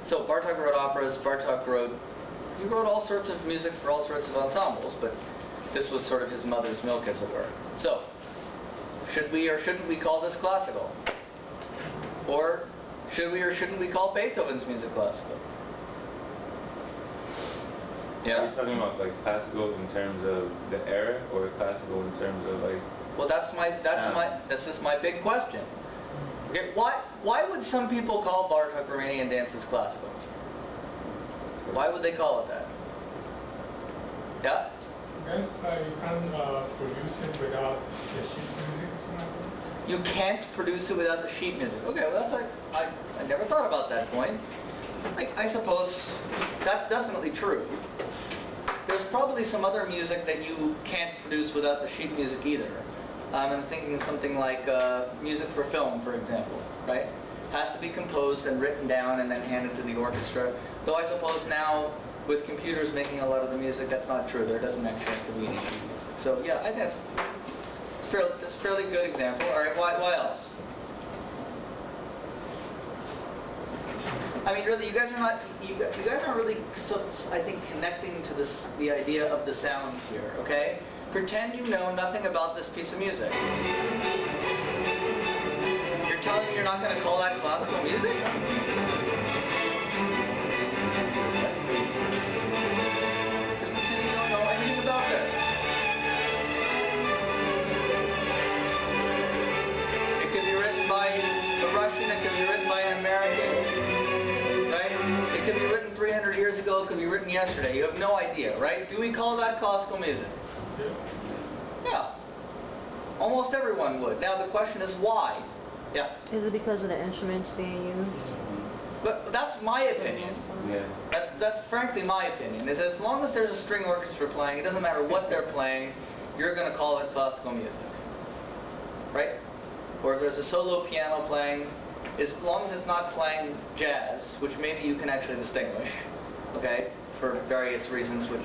So Bartók wrote operas, he wrote all sorts of music for all sorts of ensembles, but this was sort of his mother's milk, as it were. So, should we or shouldn't we call this classical? Or should we or shouldn't we call Beethoven's music classical? Yeah? Are you talking about like classical in terms of the era, or classical in terms of like? Well, that's just my big question. Okay, why would some people call Bartók Romanian dances classical? Why would they call it that? Yeah? I guess you can't produce it without the sheet music or something. You can't produce it without the sheet music. Okay, well that's I never thought about that point. I suppose that's definitely true. There's probably some other music that you can't produce without the sheet music either. I'm thinking something like music for film, for example, right? Has to be composed and written down and then handed to the orchestra. Though I suppose now, with computers making a lot of the music, that's not true. There doesn't actually have to be any sheet music. So yeah, I think that's a fairly good example. All right, why else? I mean, really, you guys aren't really, I think, connecting to the idea of the sound here. Okay? Pretend you know nothing about this piece of music. You're telling me you're not going to call that classical music? Just pretend you don't know anything about this. It could be written by a Russian, it could be written by an American, right? It could be written 300 years ago, it could be written yesterday. You have no idea, right? Do we call that classical music? Yeah. Almost everyone would. Now the question is why? Yeah. Is it because of the instruments being used? But that's my opinion. Yeah. That's frankly my opinion. Is as long as there's a string orchestra playing, it doesn't matter what they're playing, you're going to call it classical music. Right? Or if there's a solo piano playing, as long as it's not playing jazz, which maybe you can actually distinguish, okay, for various reasons, which,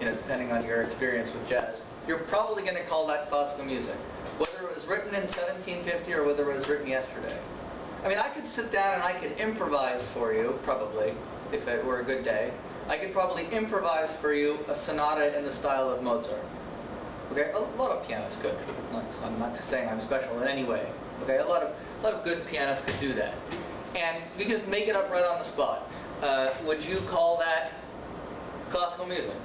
you know, depending on your experience with jazz, you're probably going to call that classical music. Whether it was written in 1750 or whether it was written yesterday. I mean, I could sit down and I could improvise for you, probably, if it were a good day. I could probably improvise for you a sonata in the style of Mozart. Okay, a lot of pianists could. I'm not saying I'm special in any way. Okay, a lot of good pianists could do that. And we just make it up right on the spot. Would you call that classical music?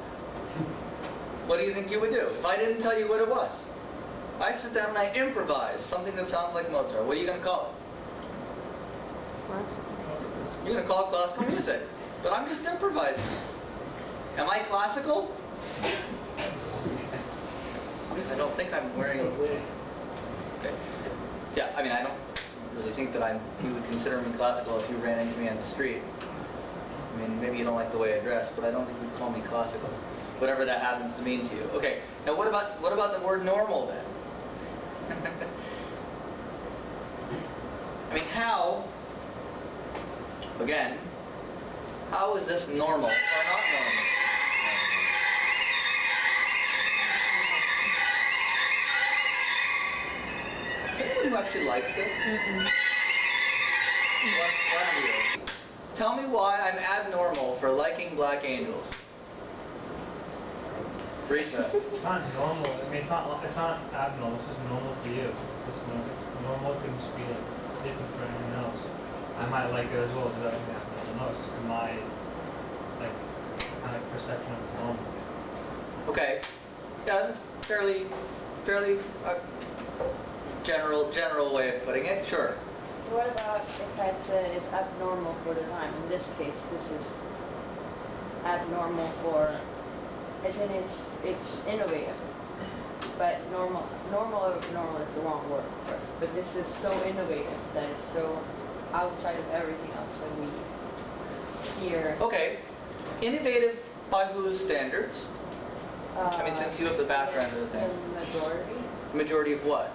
What do you think you would do if I didn't tell you what it was? I sit down and I improvise something that sounds like Mozart. What are you going to call it? You're going to call it classical music. But I'm just improvising. Am I classical? I don't think I'm wearing a wig. Okay. Yeah, I mean, I don't really think that you would consider me classical if you ran into me on the street. I mean, maybe you don't like the way I dress, but I don't think you'd call me classical. Whatever that happens to mean to you. Okay, now what about the word normal then? I mean, how is this normal or not normal? Is anyone who actually likes this? What are you? Tell me why I'm abnormal for liking Black Angels. Risa. It's not normal. I mean, it's not abnormal. It's just normal for you. It's just normal can just be like different for anyone else. I might like it as well, but I think that's not it's just my kind of perception of normal. Okay. Yeah, that's fairly general way of putting it. Sure. So what about if I said it's abnormal for the time? In this case, this is abnormal for. It's innovative, but normal is the wrong word for us. But this is so innovative that it's so outside of everything else that we hear. Okay, innovative by whose standards? I mean, since you have the background of the thing. The majority. Majority of what?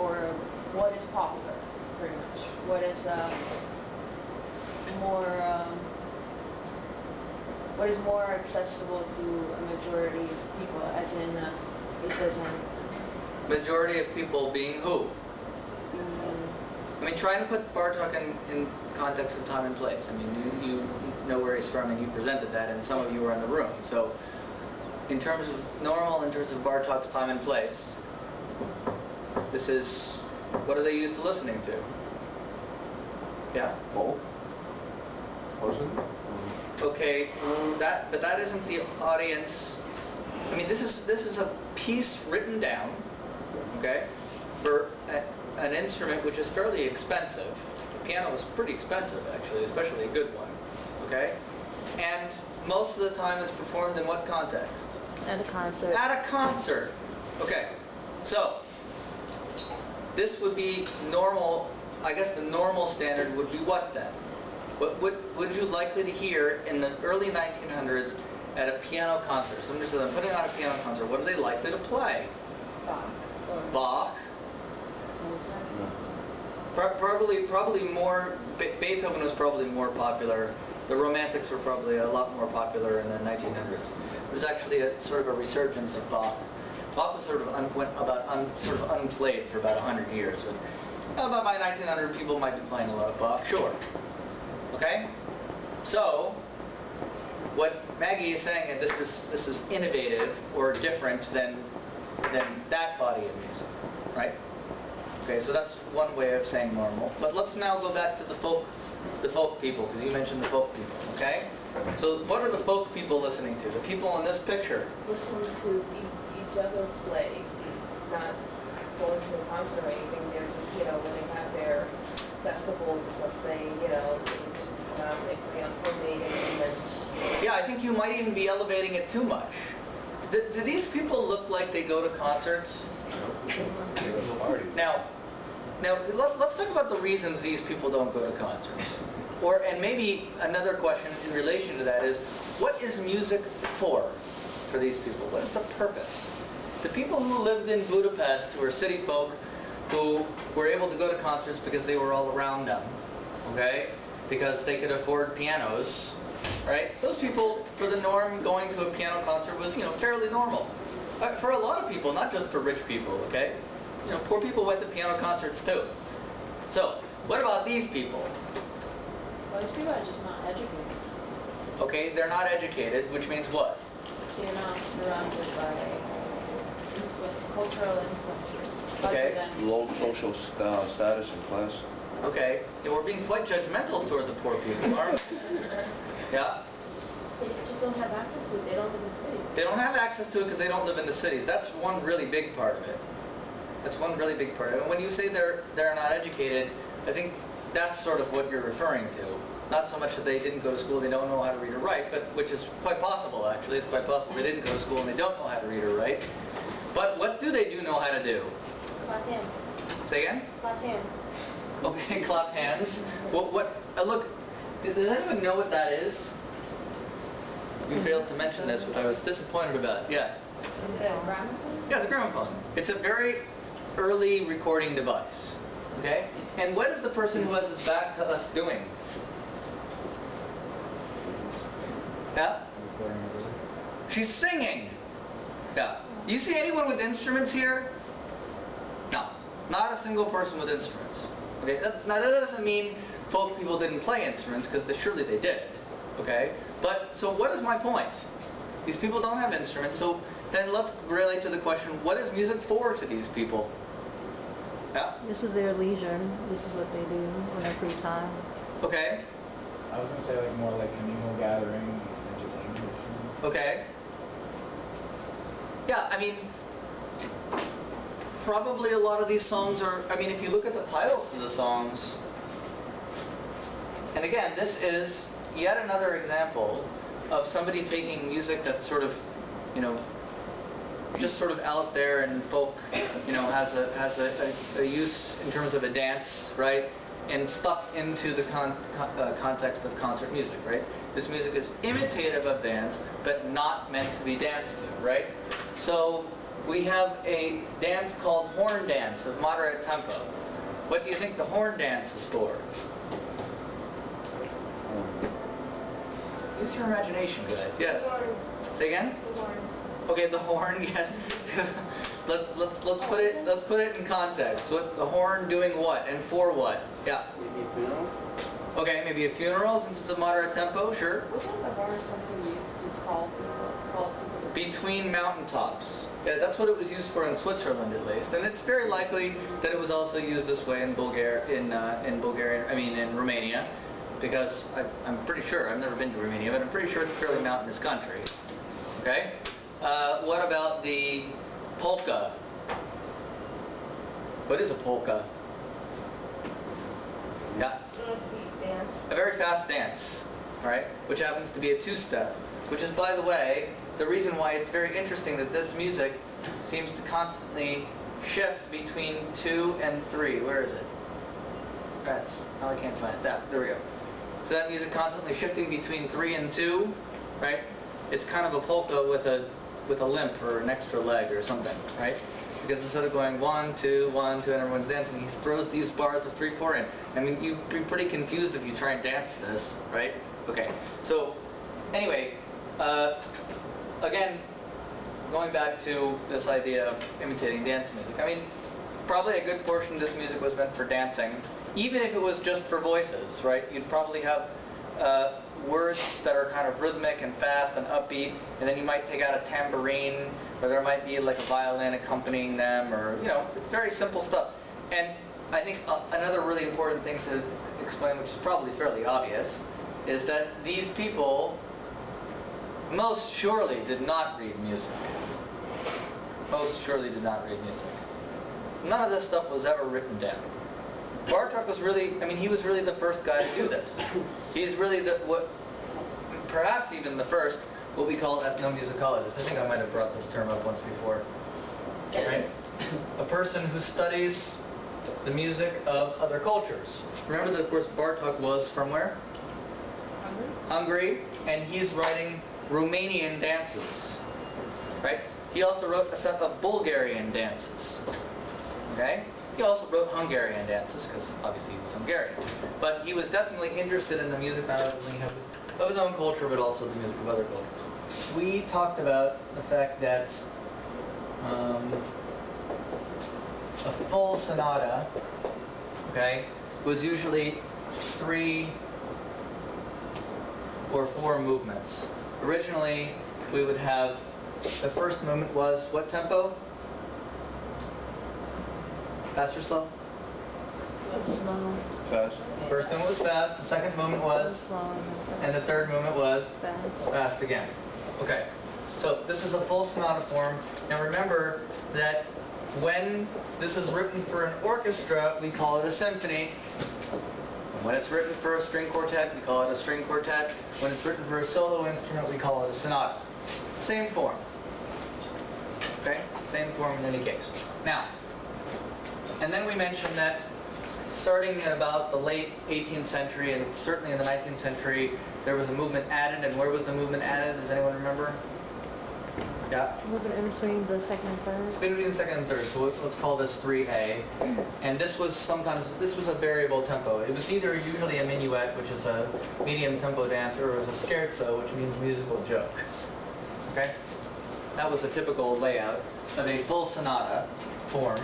Or what is popular, pretty much. What is what is more accessible to a majority of people, as in it doesn't... Majority of people being who? I mean, trying to put Bartok in context of time and place. I mean, you know where he's from, and you presented that, and some of you were in the room. So, in terms of normal, in terms of Bartok's time and place, this is, what are they used to listening to? Yeah? Folk? Person? Okay, but that isn't the audience. I mean, this is a piece written down, okay, for an instrument which is fairly expensive. The piano is pretty expensive, actually, especially a good one, okay? And most of the time is performed in what context? At a concert. At a concert. Okay, so this would be normal. I guess the normal standard would be what then? What would you likely to hear in the early 1900s at a piano concert? Somebody says, I'm putting on a piano concert. What are they likely to play? Bach. Probably more. Beethoven was probably more popular. The Romantics were probably a lot more popular in the 1900s. There was actually a sort of a resurgence of Bach. Bach was sort of unplayed for about 100 years. And about by 1900, people might be playing a lot of Bach. Sure. Okay. So, what Maggie is saying is this is innovative or different than that body of music, right? Okay, so that's one way of saying normal. But let's now go back to the folk people, because you mentioned the folk people, okay? So what are the folk people listening to? The people in this picture. Listening to each other play, not going to a concert or anything. They're just, when they have their festivals or something, they just come out and they play on homemade instruments. Yeah, I think you might even be elevating it too much. Do these people look like they go to concerts? Now, let's talk about the reasons these people don't go to concerts. And maybe another question in relation to that is, what is music for these people? What is the purpose? The people who lived in Budapest, who are city folk, who were able to go to concerts because they were all around them, okay? Because they could afford pianos, right? Those people, for the norm, going to a piano concert was, fairly normal. For a lot of people, not just for rich people, okay? Poor people went to piano concerts too. So, what about these people? Well, these people are just not educated. Okay, they're not educated, which means what? They're not surrounded by cultural influences. Okay. Low social status and class. Okay, and we're being quite judgmental toward the poor people, aren't we? Yeah? They just don't have access to it. They don't live in cities. They don't have access to it because they don't live in the cities. That's one really big part of it. That's one really big part of it. And when you say they're not educated, I think that's sort of what you're referring to. Not so much that they didn't go to school, they don't know how to read or write, but which is quite possible, actually. It's quite possible they didn't go to school and they don't know how to read or write. But what do they do know how to do? Clap hands. Say again? Clap hands. Okay, clap hands. Look, does anyone know what that is? You failed to mention this, which I was disappointed about. Yeah. Is it a gramophone? Yeah, it's a gramophone. It's a very early recording device. Okay? And what is the person who has his back to us doing? Yeah? She's singing. Yeah. You see anyone with instruments here? No. Not a single person with instruments. Okay? Now that doesn't mean folk people didn't play instruments, because surely they did. Okay? But, so what is my point? These people don't have instruments, so then let's relate to the question, what is music for to these people? Yeah? This is their leisure. This is what they do in their free time. Okay. I was going to say more like communal gathering, entertainment. Okay. Yeah, I mean, probably a lot of these songs are, if you look at the titles of the songs, and again, this is yet another example of somebody taking music that's sort of, just sort of out there and folk, has a use in terms of a dance, right? And stuck into the context of concert music, right? This music is imitative of dance, but not meant to be danced to, right? So we have a dance called horn dance of moderate tempo. What do you think the horn dance is for? Use your imagination, guys. Yes. Say again? The horn. Okay, the horn. Yes. let's put it in context. What the horn doing what and for what? Yeah. Maybe a funeral? Okay, maybe a funeral since it's a moderate tempo, sure. Wasn't the horn something used to call people to... Between mountaintops. Yeah, that's what it was used for in Switzerland, at least, and it's very likely that it was also used this way in Romania, because I'm pretty sure, I've never been to Romania, but I'm pretty sure it's a fairly mountainous country. Okay? What about the polka? What is a polka? Yeah? Dance. A very fast dance, right? Which happens to be a two-step, which is, by the way, the reason why it's very interesting that this music seems to constantly shift between 2 and 3. Where is it? That's, oh, I can't find it. There we go. So that music constantly shifting between 3 and 2, right? It's kind of a polka with a limp or an extra leg or something, right? Because instead of going 1, 2, 1, 2, and everyone's dancing, he throws these bars of 3, 4 in. I mean, you'd be pretty confused if you try and dance to this, right? Okay. So, anyway, again, going back to this idea of imitating dance music. I mean, probably a good portion of this music was meant for dancing, even if it was just for voices, right? You'd probably have words that are kind of rhythmic and fast and upbeat, and then you might take out a tambourine, or there might be like a violin accompanying them, or, you know, it's very simple stuff. And I think another really important thing to explain, which is probably fairly obvious, is that these people most surely did not read music. Most surely did not read music. None of this stuff was ever written down. Bartók was really, I mean, he was really the first guy to do this. He's really perhaps even the first, what we call ethnomusicologist. I think I might have brought this term up once before. Right? A person who studies the music of other cultures. Remember that, of course, Bartók was from where? Hungary, and he's writing Romanian dances, right? He also wrote a set of Bulgarian dances, okay? He also wrote Hungarian dances, because obviously he was Hungarian. But he was definitely interested in the music not only of his own culture, but also the music of other cultures. We talked about the fact that a full sonata, okay, was usually 3 or 4 movements. Originally, we would have, the first movement was what tempo? Fast or slow? Slow. Fast. The first movement was fast, the second movement was, Slow. and the third movement was Fast. fast again. Okay, so this is a full sonata form, and remember that when this is written for an orchestra, we call it a symphony. When it's written for a string quartet, we call it a string quartet. When it's written for a solo instrument, we call it a sonata. Same form. Okay? Same form in any case. Now, and then we mentioned that starting in about the late 18th century, and certainly in the 19th century, there was a movement added. And where was the movement added? Does anyone remember? Yeah? Was it in between the second and third? It's between the second and third, so let's call this 3A. And this was a variable tempo. It was either usually a minuet, which is a medium tempo dance, or it was a scherzo, which means musical joke. Okay? That was a typical layout of a full sonata form.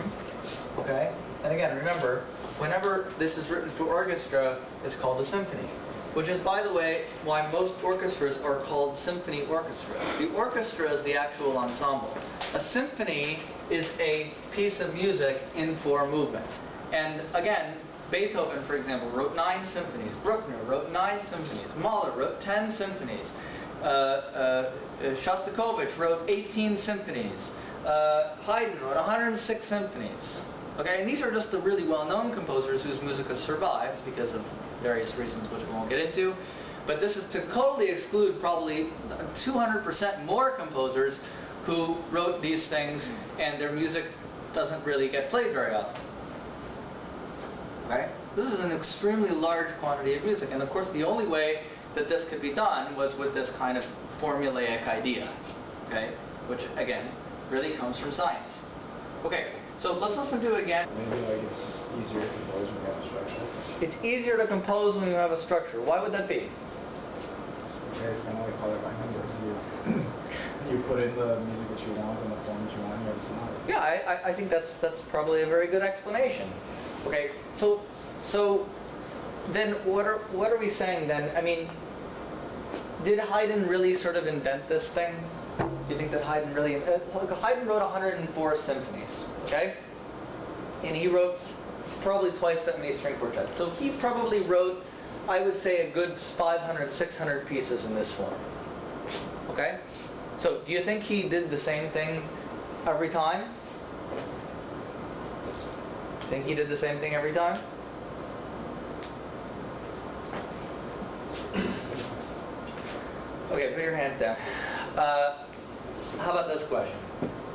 Okay? And again, remember, whenever this is written for orchestra, it's called a symphony. Which is, by the way, why most orchestras are called symphony orchestras. The orchestra is the actual ensemble. A symphony is a piece of music in 4 movements. And again, Beethoven, for example, wrote 9 symphonies. Bruckner wrote 9 symphonies. Mahler wrote 10 symphonies. Shostakovich wrote 18 symphonies. Haydn wrote 106 symphonies. Okay, and these are just the really well-known composers whose music has survived because of various reasons which we won't get into. But this is to totally exclude probably 200% more composers who wrote these things and their music doesn't really get played very often. Okay? This is an extremely large quantity of music, and of course the only way that this could be done was with this kind of formulaic idea, okay? Which again really comes from science. Okay, so let's listen to it again. Maybe like it's just easier to compose when you have a structure. It's easier to compose when you have a structure. Why would that be? Okay, it's kind of like color by numbers. You put in the music that you want in the form that you want, you have a sonata. Yeah, I think that's probably a very good explanation. Okay, so So then what are we saying then? I mean, did Haydn really sort of invent this thing? Do you think that Haydn really... Haydn wrote 104 symphonies, okay? And he wrote probably twice that many string quartets. So he probably wrote, I would say, a good 500, 600 pieces in this form. Okay? So do you think he did the same thing every time? Think he did the same thing every time? Okay, put your hands down. How about this question?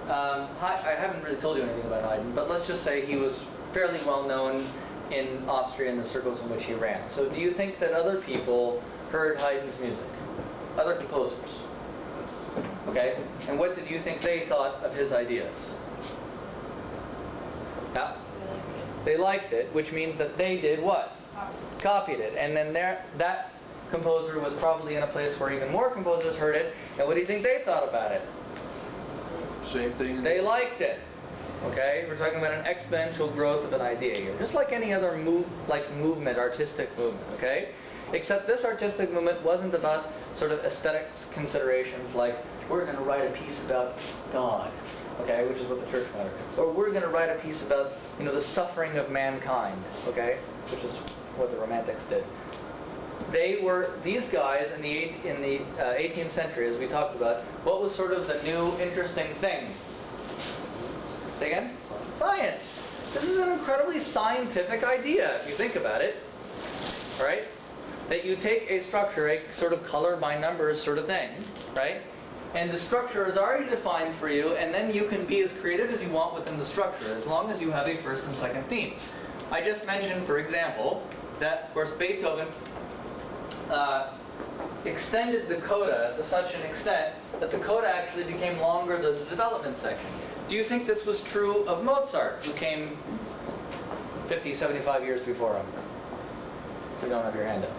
I haven't really told you anything about Haydn, but let's just say he was fairly well known in Austria in the circles in which he ran. So do you think that other people heard Haydn's music? Other composers? Okay? And what did you think they thought of his ideas? Yeah? They liked it, which means that they did what? Copied it. And then that composer was probably in a place where even more composers heard it. And what do you think they thought about it? Same thing. They liked it. Okay? We're talking about an exponential growth of an idea here. Just like any other movement, artistic movement. Okay? Except this artistic movement wasn't about sort of aesthetics considerations like, we're going to write a piece about God. Okay? Which is what the church wanted. Or we're going to write a piece about, the suffering of mankind. Okay? Which is what the Romantics did. These guys in the 18th century, as we talked about, what was sort of the new interesting thing? Say again? Science. This is an incredibly scientific idea, if you think about it. Right? That you take a structure, a sort of color by numbers sort of thing, right? And the structure is already defined for you, and then you can be as creative as you want within the structure, as long as you have a first and second theme. I just mentioned, for example, that, of course, Beethoven extended the coda to such an extent that the coda actually became longer than the development section. Do you think this was true of Mozart, who came 50, 75 years before him? You don't have your hand up.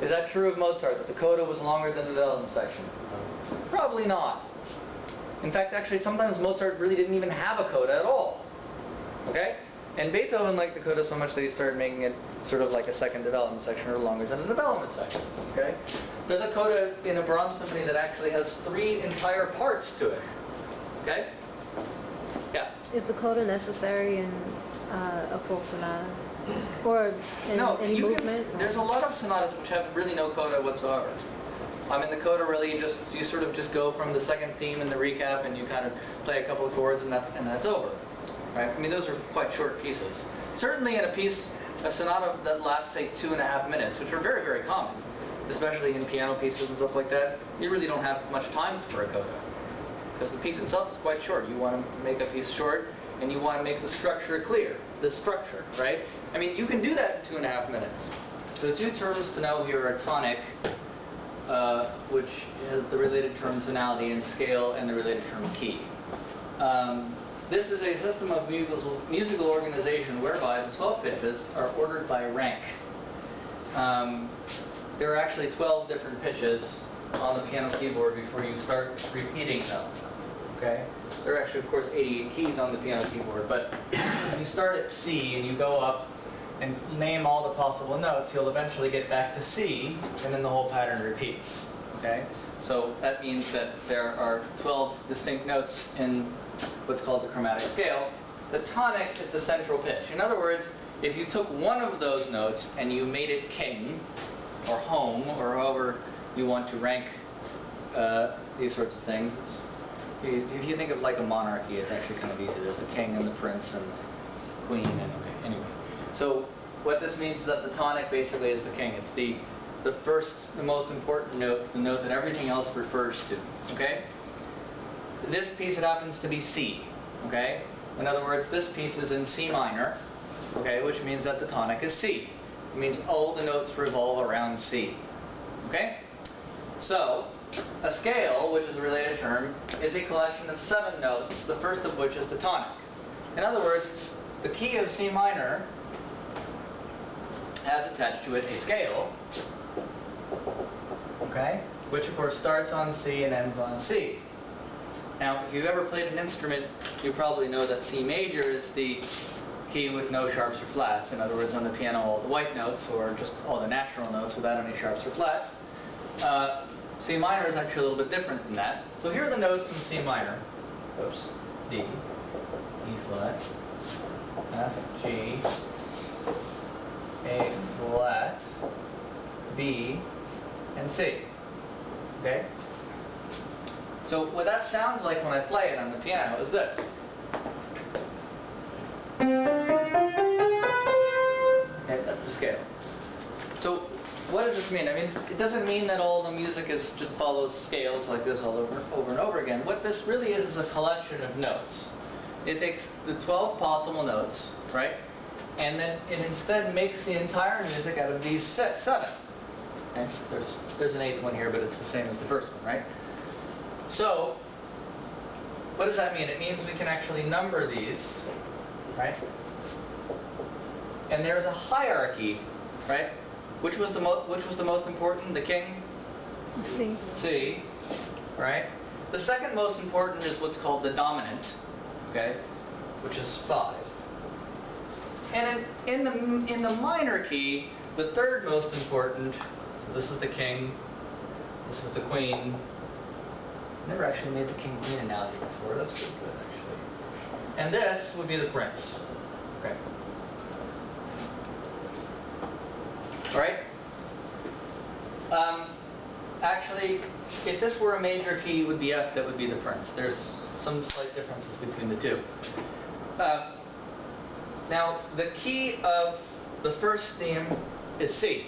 Is that true of Mozart, that the coda was longer than the development section? Probably not. In fact, actually, sometimes Mozart really didn't even have a coda at all. Okay? And Beethoven liked the coda so much that he started making it sort of like a second development section or longer than a development section. Okay? There's a coda in a Brahms symphony that actually has 3 entire parts to it. Okay? Yeah? Is the coda necessary in a full sonata? Or in any movement? There's a lot of sonatas which have really no coda whatsoever. I mean, the coda really you sort of just go from the second theme and the recap, and you kind of play a couple of chords, and that's over. Right? I mean, those are quite short pieces. Certainly in a sonata that lasts, say, 2.5 minutes, which are very, very common, especially in piano pieces and stuff like that, you really don't have much time for a coda. Because the piece itself is quite short. You want to make a piece short, and you want to make the structure clear. The structure, right? I mean, you can do that in 2.5 minutes. So the 2 terms to know here are tonic, which has the related term tonality and scale, and the related term key. This is a system of musical organization whereby the 12 pitches are ordered by rank. There are actually 12 different pitches on the piano keyboard before you start repeating them. Okay? There are actually, of course, 88 keys on the piano keyboard, but if you start at C and you go up and name all the possible notes, you'll eventually get back to C, and then the whole pattern repeats. Okay? So that means that there are 12 distinct notes in what's called the chromatic scale. The tonic is the central pitch. In other words, if you took one of those notes and you made it king, or home, or however you want to rank these sorts of things, if you think of like a monarchy, it's actually kind of easy. There's the king and the prince and the queen, and okay, anyway. So what this means is that the tonic basically is the king. It's the first, the most important note, the note that everything else refers to. Okay? This piece, it happens to be C. Okay? In other words, this piece is in C minor, okay, which means that the tonic is C. It means all the notes revolve around C. Okay? So, a scale, which is a related term, is a collection of 7 notes, the first of which is the tonic. In other words, the key of C minor has attached to it a scale, okay, which of course starts on C and ends on C. Now, if you've ever played an instrument, you probably know that C major is the key with no sharps or flats. In other words, on the piano, all the white notes, or just all the natural notes without any sharps or flats. C minor is actually a little bit different than that. So here are the notes in C minor. Oops. D, E flat, F, G, A flat, B, and C. Okay? So what that sounds like when I play it on the piano is this. Okay, that's the scale. So what does this mean? I mean, it doesn't mean that all the music just follows scales like this all over and over again. What this really is a collection of notes. It takes the 12 possible notes, right? And then it instead makes the entire music out of these 7. Okay? There's an 8th one here, but it's the same as the first one, right? So, what does that mean? It means we can actually number these, right? And there's a hierarchy, right? Which was the most important? The king? C. C, right? The second most important is what's called the dominant, okay, which is 5. And in the minor key, the third most important. So this is the king. This is the queen. Never actually made the king-queen analogy before. That's pretty good, actually. And this would be the prince. Okay. All right. Actually, if this were a major key, it would be F. That would be the prince. There's some slight differences between the two. Now, the key of the first theme is C.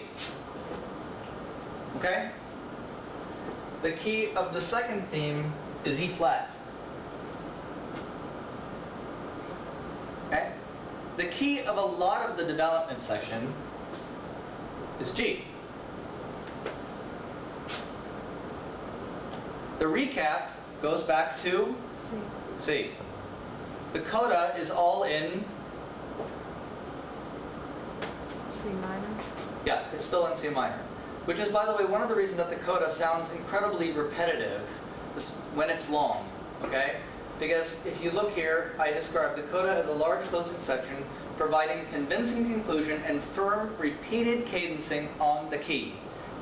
Okay? The key of the second theme is E flat. Okay? The key of a lot of the development section is G. The recap goes back to C. The coda is all in C minor. Yeah, it's still in C minor. Which is, by the way, one of the reasons that the coda sounds incredibly repetitive when it's long, okay? Because if you look here, I described the coda as a large closing section providing convincing conclusion and firm, repeated cadencing on the key.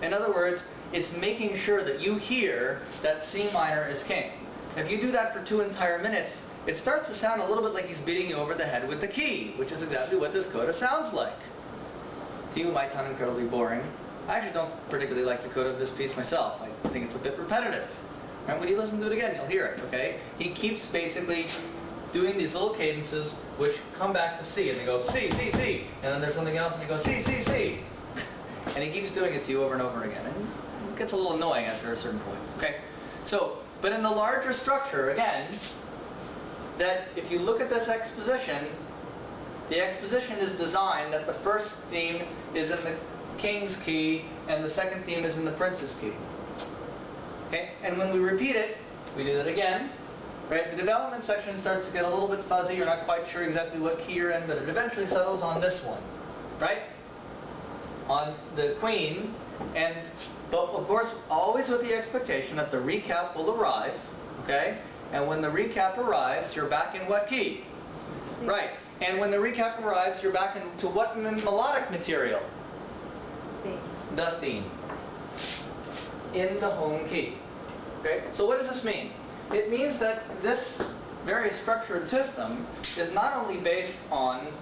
In other words, it's making sure that you hear that C minor is king. If you do that for 2 entire minutes, it starts to sound a little bit like he's beating you over the head with the key, which is exactly what this coda sounds like. To you, it might sound incredibly boring. I actually don't particularly like the coda of this piece myself. I think it's a bit repetitive. Right? When you listen to it again, you'll hear it, okay? He keeps basically doing these little cadences which come back to C, and they go C, C, C, and then there's something else, and he goes C, C, C. And he keeps doing it to you over and over again. And it gets a little annoying after a certain point, okay? So, but in the larger structure, again, that if you look at this exposition, the exposition is designed that the first theme is in the king's key, and the second theme is in the prince's key. Okay? And when we repeat it, we do that again. Right? The development section starts to get a little bit fuzzy. You're not quite sure exactly what key you're in, but it eventually settles on this one. Right? On the queen. But of course, always with the expectation that the recap will arrive. Okay? And when the recap arrives, you're back in what key? Right. And when the recap arrives, you're back into what melodic material? The theme. In the home key. Okay? So what does this mean? It means that this very structured system is not only based on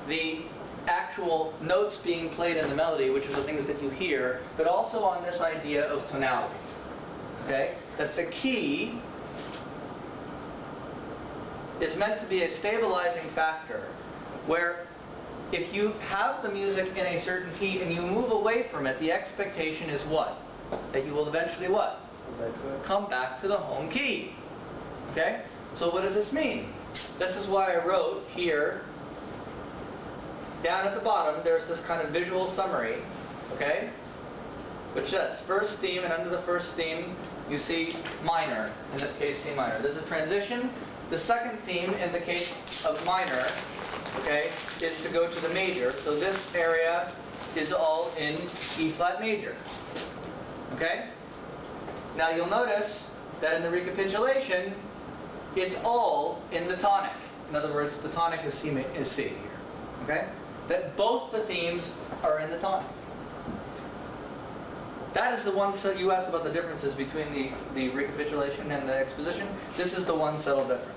the actual notes being played in the melody, which are the things that you hear, but also on this idea of tonality. Okay? That the key is meant to be a stabilizing factor where if you have the music in a certain key and you move away from it, the expectation is what? That you will eventually what? Come back to the home key. Okay? So what does this mean? This is why I wrote here, down at the bottom, there's this kind of visual summary, okay? Which says, first theme, and under the first theme, you see minor, in this case C minor. There's a transition. The second theme, in the case of minor, okay, is to go to the major. So this area is all in E flat major. Okay? Now you'll notice that in the recapitulation, it's all in the tonic. In other words, the tonic is C here. Okay? That both the themes are in the time. That is the one you asked about the differences between the recapitulation and the exposition. This is the one subtle difference.